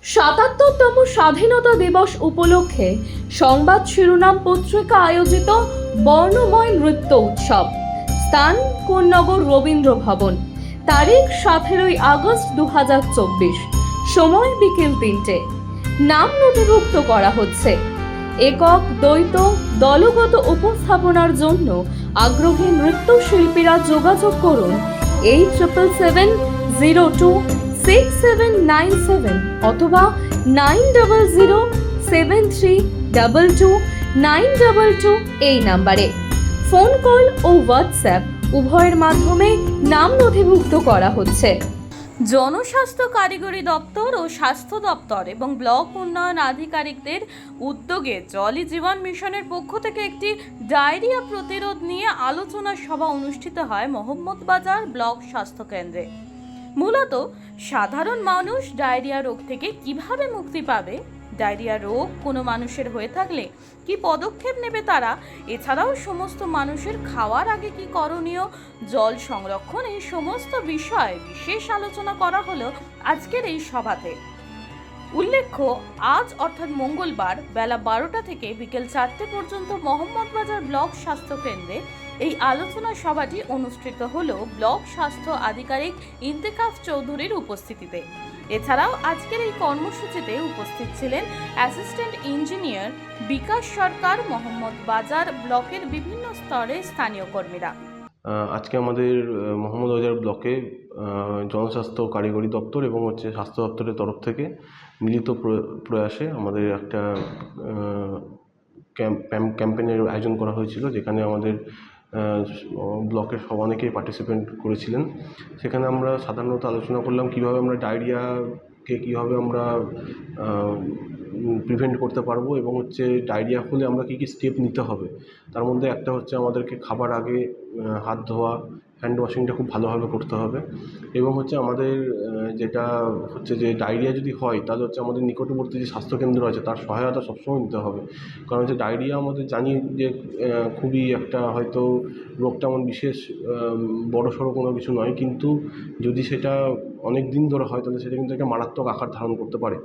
৭৭তম স্বাধীনতা দিবস উপলক্ষে সংবাদ শিরোনাম পত্রিকা আয়োজিত বর্ণময় নৃত্য উৎসব। স্থান কোন্নগর রবীন্দ্র ভবন। তারিখ 17ই আগস্ট 2024। সময় বিকেল 3টে। নাম নথিভুক্ত করা হচ্ছে। একক, দ্বৈত, দলগত উপস্থাপনার জন্য আগ্রহী নৃত্যশিল্পীরা যোগাযোগ করুন 87026797 অথবা 9007322922 এই নাম্বারে। ফোন কল ও হোয়াটসঅ্যাপ উভয়ের মাধ্যমে নাম নথিভুক্ত করা হচ্ছে। জনস্বাস্থ্য কারিগরি দপ্তর ও স্বাস্থ্য দপ্তর এবং ব্লক উন্নয়ন আধিকারিকদের উদ্যোগে জলই জীবন মিশনের পক্ষ থেকে একটি ডায়রিয়া প্রতিরোধ নিয়ে আলোচনা সভা অনুষ্ঠিত হয় মোহাম্মদবাজার ব্লক স্বাস্থ্য কেন্দ্রে। মূলত সাধারণ মানুষ ডায়রিয়া রোগ থেকে কিভাবে মুক্তি পাবে, ডায়রিয়া রোগ কোনো মানুষের হয়ে থাকলে কি পদক্ষেপ নেবে তারা, এছাড়াও সমস্ত মানুষের খাওয়ার আগে কি করণীয়, জল সংরক্ষণ, এই সমস্ত বিষয়ে বিশেষ আলোচনা করা হলো আজকের এই সভাতে। উল্লেখ্য, আজ অর্থাৎ মঙ্গলবার বেলা 12টা থেকে বিকেল 4টে পর্যন্ত মোহাম্মদবাজার ব্লক স্বাস্থ্য কেন্দ্রে এই আলোচনা সভাটি অনুষ্ঠিত হলো ব্লক স্বাস্থ্য আধিকারিক ইন্তেকাফ চৌধুরীর উপস্থিতিতে। এছাড়াও আজকের এই কর্মসূচিতে উপস্থিত ছিলেন অ্যাসিস্ট্যান্ট ইঞ্জিনিয়ার বিকাশ সরকার, মোহাম্মদবাজার ব্লকের বিভিন্ন স্তরের স্থানীয় কর্মীরা। আজকে আমাদের মোহাম্মদবাজার ব্লকে জনস্বাস্থ্য কারিগরি দপ্তর এবং স্বাস্থ্য দপ্তরের তরফ থেকে মিলিত প্রয়াসে আমাদের একটা ক্যাম্পেইনের আয়োজন করা হয়েছিল, যেখানে আমাদের ব্লকের অনেকেই পার্টিসিপেন্ট করেছিলেন। সেখানে আমরা সাধারণত আলোচনা করলাম কীভাবে আমরা ডায়রিয়াকে কীভাবে আমরা প্রিভেন্ট করতে পারবো এবং ডায়রিয়া হলে আমরা কী কী স্টেপ নিতে হবে। তার মধ্যে একটা হচ্ছে আমাদেরকে খাবার আগে হাত ধোয়া, হ্যান্ড ওয়াশিংটা খুব ভালোভাবে করতে হবে এবং আমাদের যেটা যে ডায়রিয়া যদি হয় তাহলে আমাদের নিকটবর্তী যে স্বাস্থ্যকেন্দ্র আছে তার সহায়তা সবসময় নিতে হবে। কারণ ডায়রিয়া আমাদের জানি যে খুবই একটা হয়তো রোগটা এমন বিশেষ বড়সড় কোনো কিছু নয়, কিন্তু যদি সেটা অনেক দিন ধরে হয় তাহলে সেটা কিন্তু একটা মারাত্মক আকার ধারণ করতে পারে।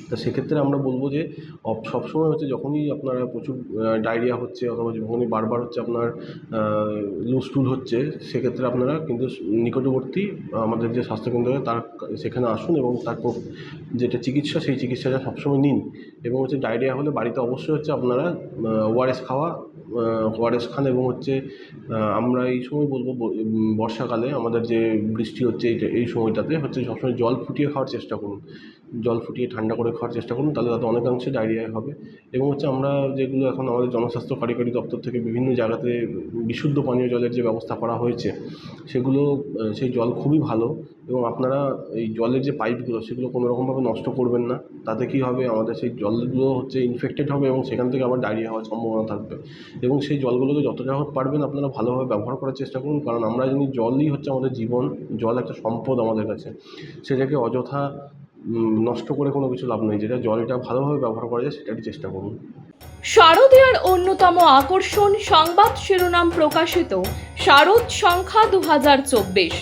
তা সেক্ষেত্রে আমরা বলবো যে সবসময় যখনই আপনারা প্রচুর ডায়রিয়া হচ্ছে অথবা যখনই বারবার আপনার লুজ টুল হচ্ছে, সেক্ষেত্রে আপনারা কিন্তু নিকটবর্তী আমাদের যে স্বাস্থ্যকেন্দ্র তার সেখানে আসুন এবং তারপর যেটা চিকিৎসা সেই চিকিৎসাটা সবসময় নিন। এবং ডায়রিয়া হলে বাড়িতে অবশ্যই আপনারা ওআরএস খান এবং আমরা এই সময় বলবো বর্ষাকালে আমাদের যে বৃষ্টি হচ্ছে এই সময়টাতে সবসময় জল ফুটিয়ে খাওয়ার চেষ্টা করুন, জল ফুটিয়ে ঠান্ডা করে খাওয়ার চেষ্টা করুন, তাহলে তাতে অনেকাংশে ডায়রিয়া হবে। এবং আমরা যেগুলো এখন আমাদের জনস্বাস্থ্য কারিগরি দপ্তর থেকে বিভিন্ন জায়গাতে বিশুদ্ধ পানীয় জলের যে ব্যবস্থা করা হয়েছে সেই জল খুবই ভালো। এবং আপনারা এই জলের যে পাইপগুলো সেগুলো কোনো রকমভাবে নষ্ট করবেন না, তাতে কী হবে আমাদের সেই জলগুলো ইনফেক্টেড হবে এবং সেখান থেকে আবার ডায়রিয়া হওয়ার সম্ভাবনা থাকবে। এবং সেই জলগুলোকে যতটা পারবেন আপনারা ভালোভাবে ব্যবহার করার চেষ্টা করুন, কারণ আমরা জানি জলই আমাদের জীবন, জল একটা সম্পদ আমাদের কাছে, সেটাকে অযথা নষ্ট করে কোনো কিছু লাভ নেই। যেটা জলটা ভালোভাবে ব্যবহার করা যায় সেটারই চেষ্টা করুন। শারদীয়ার অন্যতম আকর্ষণ সংবাদ শিরোনাম প্রকাশিত শারদ সংখ্যা 2024।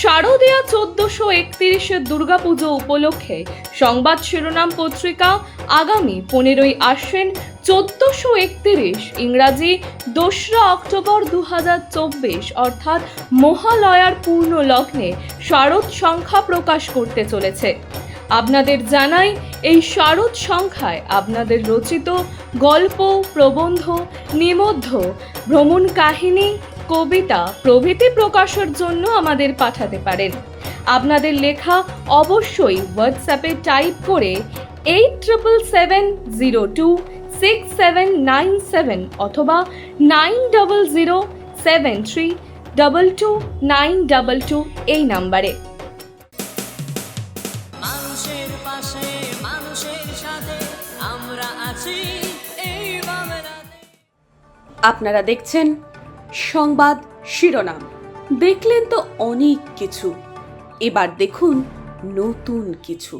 শারদীয়া 1431 দুর্গাপুজো উপলক্ষে সংবাদ শিরোনাম পত্রিকা আগামী 15ই আশ্বিন 1431 ইংরাজি 2রা অক্টোবর 2024 অর্থাৎ মহালয়ার পূর্ণ লগ্নে শারদ সংখ্যা প্রকাশ করতে চলেছে। আপনাদের জানাই, এই শারদ সংখ্যায় আপনাদের রচিত গল্প, প্রবন্ধ, নিবন্ধ, ভ্রমণ কাহিনী, কবিতা প্রভৃতি প্রকাশের জন্য আমাদের পাঠাতে পারেন। আপনাদের লেখা অবশ্যই হোয়াটসঅ্যাপে টাইপ করে 87026797 অথবা 9007322922 এই নাম্বারে। মানুষের পাশে, মানুষের সাথে আমরা আছি এই বাংলাতে। আপনারা দেখছেন সংবাদ শিরোনাম। দেখলেন তো অনেক কিছু, এবার দেখুন নতুন কিছু।